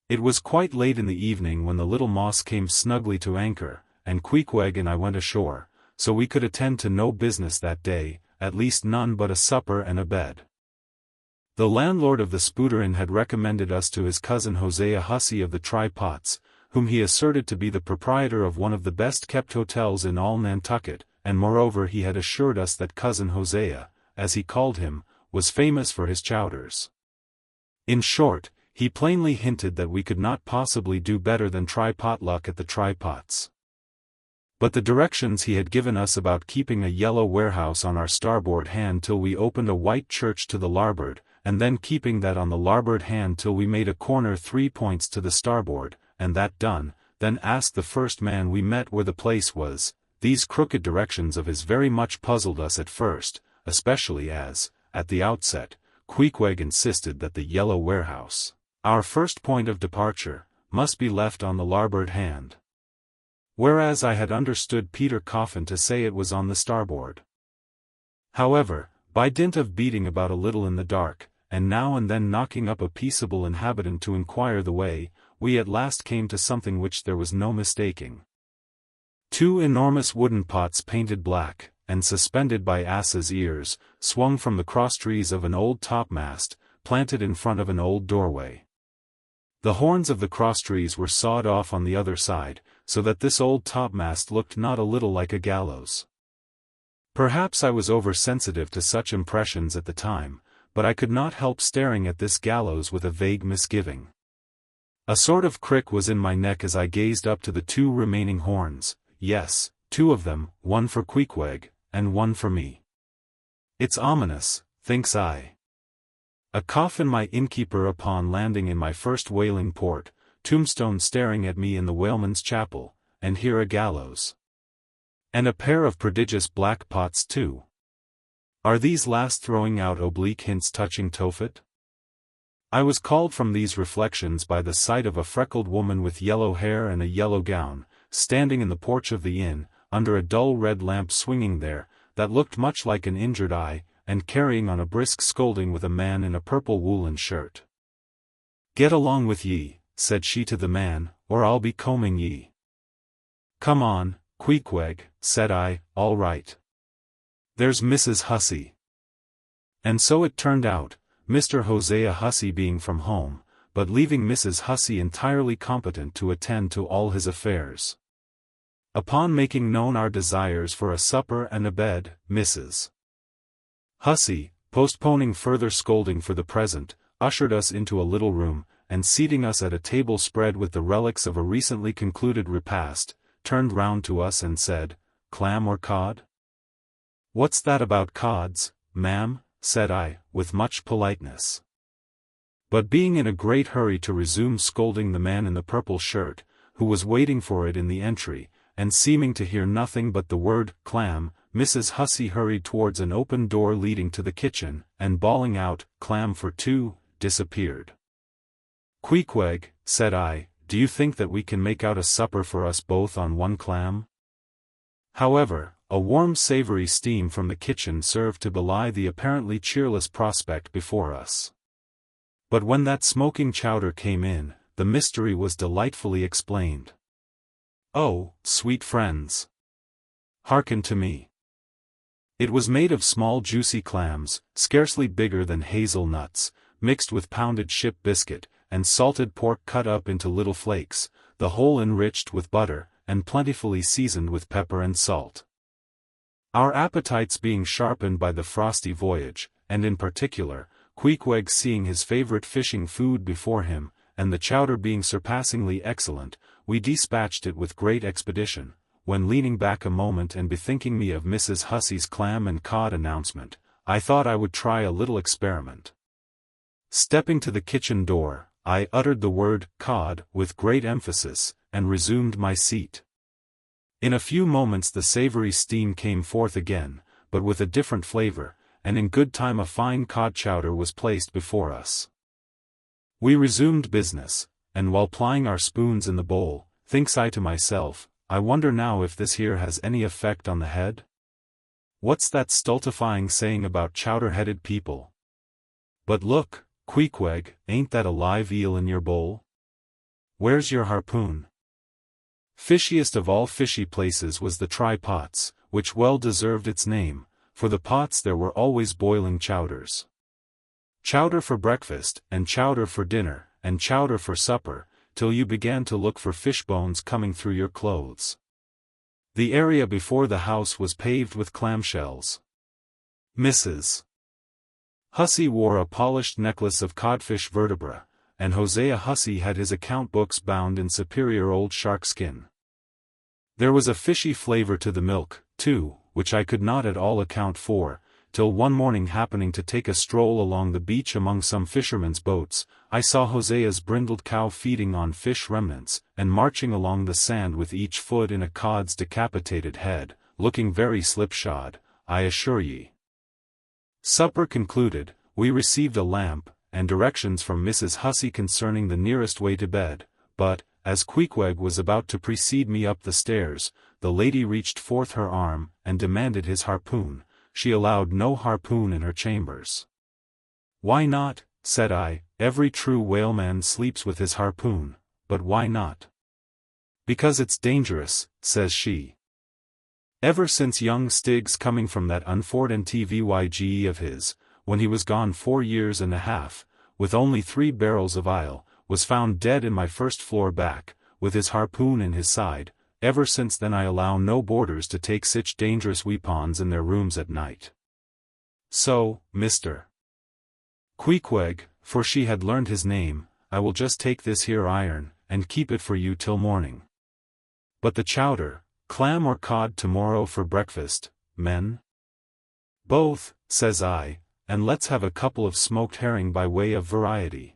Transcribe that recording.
It was quite late in the evening when the little moss came snugly to anchor, and Queequeg and I went ashore, so we could attend to no business that day, at least none but a supper and a bed. The landlord of the Spooder Inn had recommended us to his cousin Hosea Hussey of the Tri-Pots, whom he asserted to be the proprietor of one of the best-kept hotels in all Nantucket, and moreover he had assured us that cousin Hosea, as he called him, was famous for his chowders. In short, he plainly hinted that we could not possibly do better than try potluck at the Tri-Pots. But the directions he had given us about keeping a yellow warehouse on our starboard hand till we opened a white church to the larboard, and then keeping that on the larboard hand till we made a corner 3 points to the starboard, and that done, then asked the first man we met where the place was. These crooked directions of his very much puzzled us at first, especially as, at the outset, Queequeg insisted that the yellow warehouse, our first point of departure, must be left on the larboard hand. Whereas I had understood Peter Coffin to say it was on the starboard. However, by dint of beating about a little in the dark, and now and then knocking up a peaceable inhabitant to inquire the way, we at last came to something which there was no mistaking. 2 enormous wooden pots painted black, and suspended by asses' ears, swung from the crosstrees of an old topmast, planted in front of an old doorway. The horns of the crosstrees were sawed off on the other side, so that this old topmast looked not a little like a gallows. Perhaps I was oversensitive to such impressions at the time, but I could not help staring at this gallows with a vague misgiving. A sort of crick was in my neck as I gazed up to the 2 remaining horns, yes, 2 of them, one for Queequeg, and one for me. It's ominous, thinks I. A coffin my innkeeper upon landing in my first whaling port, tombstone staring at me in the whaleman's chapel, and here a gallows. And a pair of prodigious black pots too. Are these last throwing out oblique hints touching Tophet? I was called from these reflections by the sight of a freckled woman with yellow hair and a yellow gown, standing in the porch of the inn, under a dull red lamp swinging there, that looked much like an injured eye, and carrying on a brisk scolding with a man in a purple woolen shirt. "Get along with ye," said she to the man, "or I'll be combing ye." "Come on, Queequeg," said I, "all right. There's Mrs. Hussey." And so it turned out, Mr. Hosea Hussey being from home, but leaving Mrs. Hussey entirely competent to attend to all his affairs. Upon making known our desires for a supper and a bed, Mrs. Hussey, postponing further scolding for the present, ushered us into a little room, and seating us at a table spread with the relics of a recently concluded repast, turned round to us and said, "Clam or cod?" "What's that about cods, ma'am?" said I, with much politeness. But being in a great hurry to resume scolding the man in the purple shirt, who was waiting for it in the entry, and seeming to hear nothing but the word clam, Mrs. Hussey hurried towards an open door leading to the kitchen, and bawling out, "Clam for 2, disappeared. "Queequeg," said I, "do you think that we can make out a supper for us both on 1 clam?" However, a warm savory steam from the kitchen served to belie the apparently cheerless prospect before us. But when that smoking chowder came in, the mystery was delightfully explained. Oh, sweet friends! Hearken to me. It was made of small juicy clams, scarcely bigger than hazel nuts, mixed with pounded ship biscuit, and salted pork cut up into little flakes, the whole enriched with butter, and plentifully seasoned with pepper and salt. Our appetites being sharpened by the frosty voyage, and in particular, Queequeg seeing his favorite fishing food before him, and the chowder being surpassingly excellent, we dispatched it with great expedition, when leaning back a moment and bethinking me of Mrs. Hussey's clam and cod announcement, I thought I would try a little experiment. Stepping to the kitchen door, I uttered the word cod with great emphasis, and resumed my seat. In a few moments the savory steam came forth again, but with a different flavor, and in good time a fine cod chowder was placed before us. We resumed business, and while plying our spoons in the bowl, thinks I to myself, I wonder now if this here has any effect on the head? What's that stultifying saying about chowder-headed people? But look, Queequeg, ain't that a live eel in your bowl? Where's your harpoon? Fishiest of all fishy places was the try-pots, which well deserved its name, for the pots there were always boiling chowders. Chowder for breakfast, and chowder for dinner, and chowder for supper, till you began to look for fish bones coming through your clothes. The area before the house was paved with clamshells. Mrs. Hussey wore a polished necklace of codfish vertebra, and Hosea Hussey had his account books bound in superior old shark skin. There was a fishy flavor to the milk, too, which I could not at all account for, till one morning happening to take a stroll along the beach among some fishermen's boats, I saw Hosea's brindled cow feeding on fish remnants, and marching along the sand with each foot in a cod's decapitated head, looking very slipshod, I assure ye. Supper concluded, we received a lamp, and directions from Mrs. Hussey concerning the nearest way to bed, but, as Queequeg was about to precede me up the stairs, the lady reached forth her arm, and demanded his harpoon. She allowed no harpoon in her chambers. Why not? Said I, every true whaleman sleeps with his harpoon, but why not? Because it's dangerous, says she. Ever since young Stiggs coming from that unfort NTVYGE of his, when he was gone 4 years and a half, with only 3 barrels of ile, was found dead in my first floor back, with his harpoon in his side, ever since then I allow no boarders to take sich dangerous weapons in their rooms at night. So, Mr. Queequeg, for she had learned his name, I will just take this here iron, and keep it for you till morning. But the chowder, clam or cod tomorrow for breakfast, men? Both, says I, and let's have a couple of smoked herring by way of variety.